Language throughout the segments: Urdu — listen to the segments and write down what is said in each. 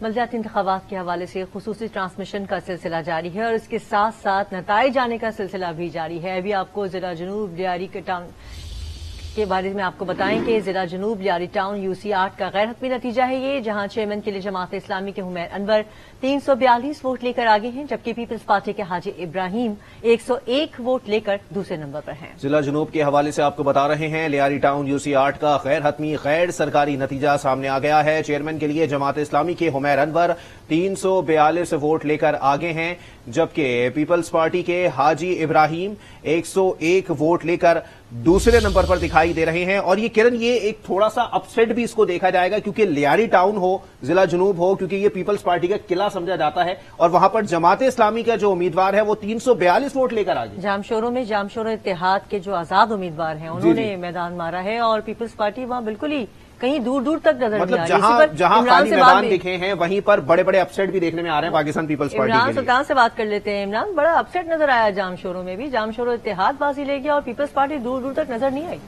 بلدیاتی انتخابات کے حوالے سے خصوصی ٹرانسمیشن کا سلسلہ جاری ہے اور اس کے ساتھ ساتھ نتائج آنے کا سلسلہ بھی جاری ہے. ابھی آپ کو ضلع جنوب لیاری کے بارے میں آپ کو بتائیں کہ ضلع جنوب لیاری ٹاؤن UC8 کا غیر حتمی نتیجہ ہے یہ، جہاں چیئرمین کے لیے جماعت اسلامی کے حمیر انور 342 ووٹ لے کر آگے ہیں، جبکہ پیپلز پارٹی کے حاجی ابراہیم 101 ووٹ لے کر دوسرے نمبر پر ہیں. ضلع جنوب کے حوالے سے آپ کو بتا رہے ہیں لیاری ٹاؤن UC8 کا غیر حتمی غیر سرکاری نتیجہ سامنے آ گیا ہے. چیئرمین کے لیے جماعت اسلامی کے حمیر انور 342 ووٹ لے کر آگے ہیں، جبکہ پیپلز پارٹی کے حاجی ابراہیم 101 ووٹ لے کر دوسرے نمبر پر دکھائی دے رہے ہیں. اور یہ کرن یہ ایک تھوڑا سا اپسیٹ بھی اس کو دیکھا جائے گا، کیونکہ لیاری ٹاؤن ہو ضلع جنوب ہو، کیونکہ یہ پیپلز پارٹی کا قلعہ سمجھا جاتا ہے اور وہاں پر جماعت اسلامی کا جو امیدوار ہے وہ 342 ووٹ لے کر آگے. جامشوروں اتحاد کے جو آزاد امیدوار ہیں انہوں نے میدان مارا ہے اور پیپلز پارٹی وہاں بالکل ہی کہیں دور دور تک نظر نہیں آ رہی. مطلب جہاں خالی میدان دکھے ہیں وہیں پر بڑے بڑے اپسیٹ بھی دیکھنے میں آ رہے ہیں پاکستان پیپلز پارٹی کے لیے. عمران سلطان سے بات کر لیتے ہیں. عمران، بڑا اپسیٹ نظر آیا جامشوروں میں بھی، جامشوروں اتحاد بازی لے گیا اور پیپلز پارٹی دور دور تک نظر نہیں آئی.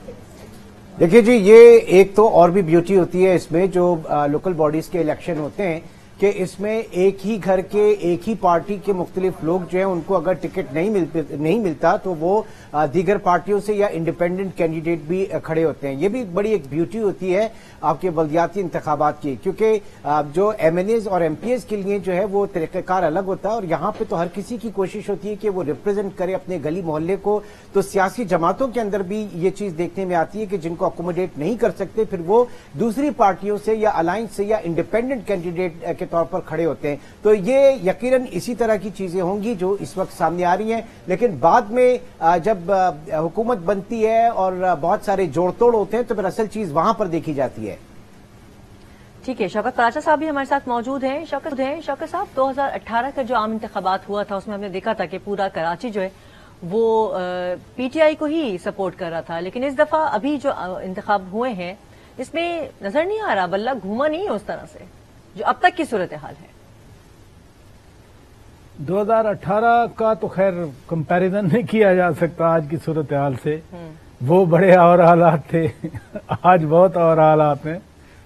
دیکھیے جی، یہ ایک تو اور بھی بیوٹی ہوتی ہے اس میں جو لوکل باڈیز کے الیکشن ہوتے ہیں کہ اس میں ایک ہی گھر کے ایک ہی پارٹی کے مختلف لوگ جو ہیں ان کو اگر ٹکٹ نہیں ملتا تو وہ دیگر پارٹیوں سے یا انڈیپینڈنٹ کینڈیڈیٹ بھی کھڑے ہوتے ہیں. یہ بھی بڑی ایک بیوٹی ہوتی ہے آپ کے بلدیاتی انتخابات کی، کیونکہ جو MNAs اور MPs کے لیے جو ہے وہ طریقہ کار الگ ہوتا ہے اور یہاں پہ تو ہر کسی کی کوشش ہوتی ہے کہ وہ ریپرزینٹ کرے اپنے گلی محلے کو. تو سیاسی جماعتوں کے اندر بھی یہ چیز دیکھنے میں آتی ہے کہ جن کو اکوموڈیٹ نہیں کر سکتے پھر وہ دوسری پارٹیوں سے یا الائنس سے یا انڈیپینڈنٹ کینڈیڈیٹ کے طور پر کھڑے ہوتے ہیں. تو یہ یقیناً اسی طرح کی چیزیں ہوں گی جو اس وقت سامنے آ رہی ہیں، لیکن بعد میں جب حکومت بنتی ہے اور بہت سارے جوڑ توڑ ہوتے ہیں تو پھر اصل چیز وہاں پر دیکھی جاتی ہے. ٹھیک ہے، شوکت پراچا صاحب بھی ہمارے ساتھ موجود ہیں. شوکت صاحب، 2018 کا جو عام انتخابات ہوا تھا اس میں ہم نے دیکھا تھا کہ پورا کراچی جو ہے وہ PTI کو ہی سپورٹ کر رہا تھا، لیکن اس دفعہ ابھی جو انتخاب ہوئے ہیں اس میں نظر نہیں آ رہا، بلہ گھوما نہیں ہے اس طرح سے جو اب تک کی صورتحال ہے. 2018 کا تو خیر کمپیریزن نہیں کیا جا سکتا آج کی صورتحال سے، وہ بڑے اور حالات تھے، آج بہت اور حالات ہیں،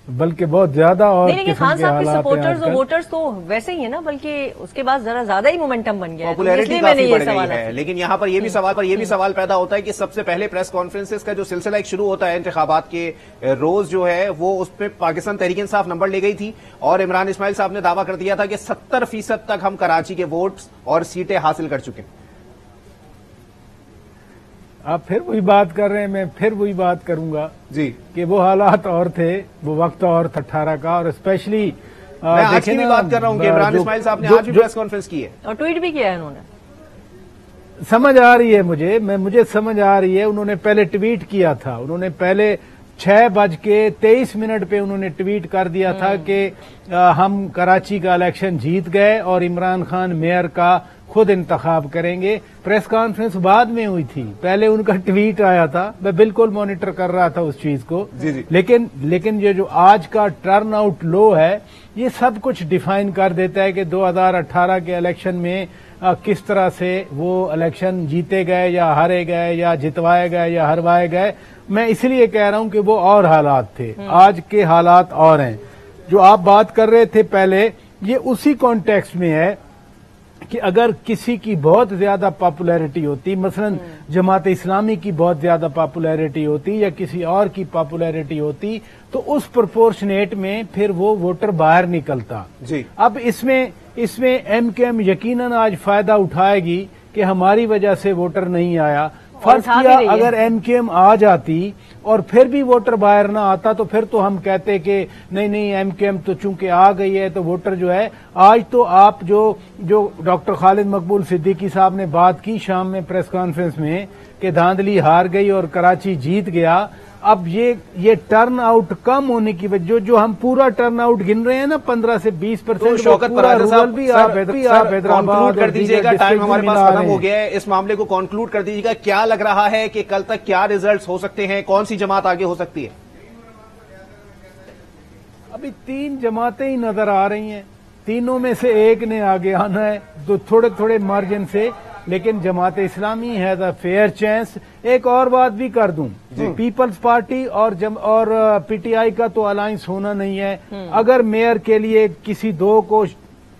بلکہ بہت زیادہ اور نہیں. خان صاحب کے سپورٹرز اور ووٹرز تو ویسے ہی ہیں نا، بلکہ اس کے بعد ذرا زیادہ ہی مومنٹم بن گیا ہے، پاپولیرٹی کافی بڑھ گئی ہے. لیکن یہاں پر یہ بھی سوال پیدا ہوتا ہے کہ سب سے پہلے پریس کانفرنسز کا جو سلسلہ ایک شروع ہوتا ہے انتخابات کے روز جو ہے وہ اس پہ پاکستان تحریک انصاف نمبر لے گئی تھی اور عمران اسماعیل صاحب نے دعویٰ کر دیا تھا کہ 70% تک ہم کراچی کے ووٹس اور سیٹیں حاصل کر چکے ہیں. آپ پھر وہی بات کر رہے ہیں، میں پھر وہی بات کروں گا جی کہ وہ حالات اور تھے، وہ وقت اور تھا 18 کا. اور اسپیشلی میں آج کی بھی بات کر رہا ہوں کہ عمران اسماعیل صاحب نے آج بھی پریس کانفرنس کی ہے اور ٹویٹ بھی کیا ہے انہوں نے. سمجھ آ رہی ہے مجھے سمجھ آ رہی ہے. انہوں نے پہلے ٹویٹ کیا تھا، انہوں نے پہلے 6:23 پہ انہوں نے ٹویٹ کر دیا تھا کہ ہم کراچی کا الیکشن جیت گئے اور عمران خان میئر کا خود انتخاب کریں گے. پریس کانفرنس بعد میں ہوئی تھی، پہلے ان کا ٹویٹ آیا تھا، میں بالکل مانیٹر کر رہا تھا اس چیز کو. لیکن یہ جو آج کا ٹرن آؤٹ لو ہے یہ سب کچھ ڈیفائن کر دیتا ہے کہ 2018 کے الیکشن میں کس طرح سے وہ الیکشن جیتے گئے یا ہارے گئے یا جتوائے گئے یا ہروائے گئے. میں اس لیے کہہ رہا ہوں کہ وہ اور حالات تھے، آج کے حالات اور ہیں. جو آپ بات کر رہے تھے پہلے، یہ اسی کانٹیکسٹ میں ہے کہ اگر کسی کی بہت زیادہ پاپولیرٹی ہوتی، مثلا جماعت اسلامی کی بہت زیادہ پاپولیرٹی ہوتی یا کسی اور کی پاپولیرٹی ہوتی تو اس پرپورشنیٹ میں پھر وہ ووٹر باہر نکلتا. اب اس میں MKM یقیناً آج فائدہ اٹھائے گی کہ ہماری وجہ سے ووٹر نہیں آیا. فرض کیا اگر MKM آ جاتی اور پھر بھی ووٹر باہر نہ آتا تو پھر تو ہم کہتے کہ نہیں MKM تو چونکہ آ گئی ہے تو ووٹر جو ہے. آج تو آپ جو ڈاکٹر خالد مقبول صدیقی صاحب نے بات کی شام میں پریس کانفرنس میں کہ دھاندلی ہار گئی اور کراچی جیت گیا. اب یہ ٹرن آؤٹ کم ہونے کی وجہ جو ہم پورا ٹرن آؤٹ گن رہے ہیں نا 15 سے 20%. شوکت پراچا صاحب کنکلوڈ کر دیجیے گا، ٹائم ہمارے پاس ختم ہو گیا ہے. اس معاملے کو کنکلوڈ کر دیجیے گا، کیا لگ رہا ہے کہ کل تک کیا ریزلٹس ہو سکتے ہیں، کون سی جماعت آگے ہو سکتی ہے؟ ابھی 3 جماعتیں ہی نظر آ رہی ہیں، تینوں میں سے ایک نے آگے آنا ہے، تو تھوڑے مارجن سے لیکن Jamaat Islami has a fair chance. ایک اور بات بھی کر دوں, پیپلز پارٹی اور پی ٹی آئی کا تو الائنس ہونا نہیں ہے. اگر میئر کے لیے کسی دو کو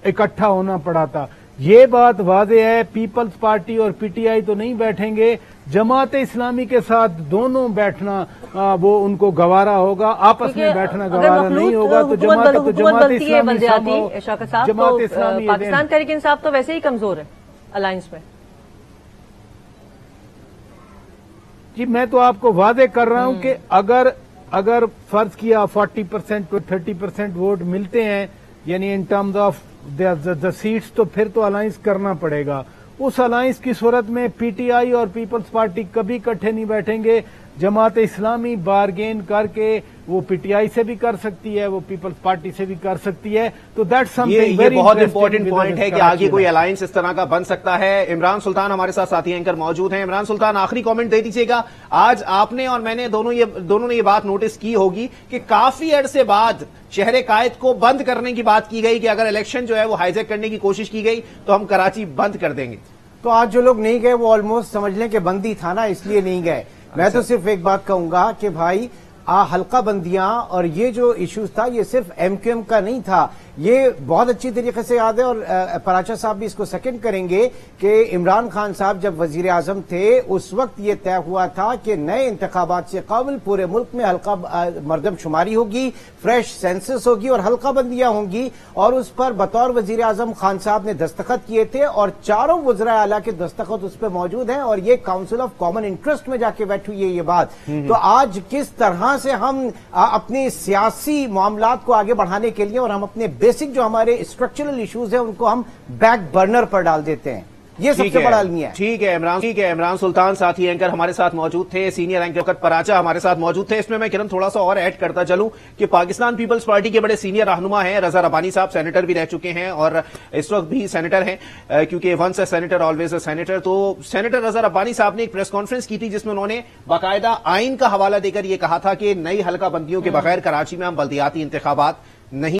اکٹھا ہونا پڑا تھا, یہ بات واضح ہے, پیپلز پارٹی اور پی ٹی آئی تو نہیں بیٹھیں گے. جماعت اسلامی کے ساتھ دونوں بیٹھنا وہ ان کو گوارا ہوگا, آپس میں بیٹھنا گوارا نہیں ہوگا. تو جماعت اسلامی پاکستان تحریک انصاف تو ویسے ہی کمزور ہے الائنس میں. جی میں تو آپ کو واضح کر رہا ہوں کہ اگر فرض کیا 40% to 30% ووٹ ملتے ہیں, یعنی in terms of the sets, تو پھر تو الائنس کرنا پڑے گا. اس الائنس کی صورت میں پی ٹی آئی اور پیپلز پارٹی کبھی اکٹھے نہیں بیٹھیں گے. جماعت اسلامی بارگین کر کے وہ پی ٹی آئی سے بھی کر سکتی ہے, وہ پیپلز پارٹی سے بھی کر سکتی ہے. تو دیٹ سم تھنگ یہ بہت امپورٹنٹ پوائنٹ ہے کہ آگے کوئی الائنس اس طرح کا بن سکتا ہے. عمران سلطان ہمارے ساتھ ساتھی اینکر موجود ہیں. عمران سلطان, آخری کامنٹ دے دیجیے گا. آج آپ نے اور میں نے دونوں نے یہ بات نوٹس کی ہوگی کہ کافی عرصے بعد شہر قائد کو بند کرنے کی بات کی گئی کہ اگر الیکشن جو ہے وہ ہائیجیک کرنے کی کوشش کی گئی تو ہم کراچی بند کر دیں گے. تو آج جو لوگ نہیں گئے وہ آلموسٹ سمجھ لیں کہ بندی تھا نا, اس لیے نہیں گئے. میں تو صرف ایک بات کہوں گا کہ بھائی حلقہ بندیاں اور یہ جو ایشوز تھا یہ صرف ایم کیو ایم کا نہیں تھا. یہ بہت اچھی طریقے سے یاد ہے, اور پراچا صاحب بھی اس کو سیکنڈ کریں گے کہ عمران خان صاحب جب وزیر اعظم تھے اس وقت یہ طے ہوا تھا کہ نئے انتخابات سے قبل پورے ملک میں حلقہ مردم شماری ہوگی, فریش سینسس ہوگی اور حلقہ بندیاں ہوں گی. اور اس پر بطور وزیر اعظم خان صاحب نے دستخط کیے تھے, اور چاروں وزراء اعلیٰ کے دستخط اس پہ موجود ہیں, اور یہ کاؤنسل آف کامن انٹرسٹ میں جا کے بیٹھی ہوئی ہے یہ بات. تو آج کس طرح سے ہم اپنی سیاسی معاملات کو آگے بڑھانے کے لیے اور ہم اپنے بیسک جو ہمارے اسٹرکچرل ایشوز ہیں ان کو ہم بیک برنر پر ڈال دیتے ہیں, یہ سب سے بڑا المیہ ہے. ٹھیک ہے عمران سلطان ساتھی اینکر ہمارے ساتھ موجود تھے, سینئر اینکر وقت پراچا ہمارے ساتھ موجود تھے. اس میں کرن تھوڑا سا اور ایڈ کرتا چلوں کہ پاکستان پیپلز پارٹی کے بڑے سینئر رہنما ہیں رضا ربانی صاحب, سینیٹر بھی رہ چکے ہیں اور اس وقت بھی سینیٹر ہیں, کیونکہ once a senator always a senator. تو سینیٹر رضا ربانی صاحب نے ایک پریس کانفرنس کی تھی جس میں انہوں نے باقاعدہ آئین کا حوالہ دے کر یہ کہا تھا کہ نئی حلقہ بندیوں کے بغیر کراچی میں ہم بلدیاتی انتخابات نہیں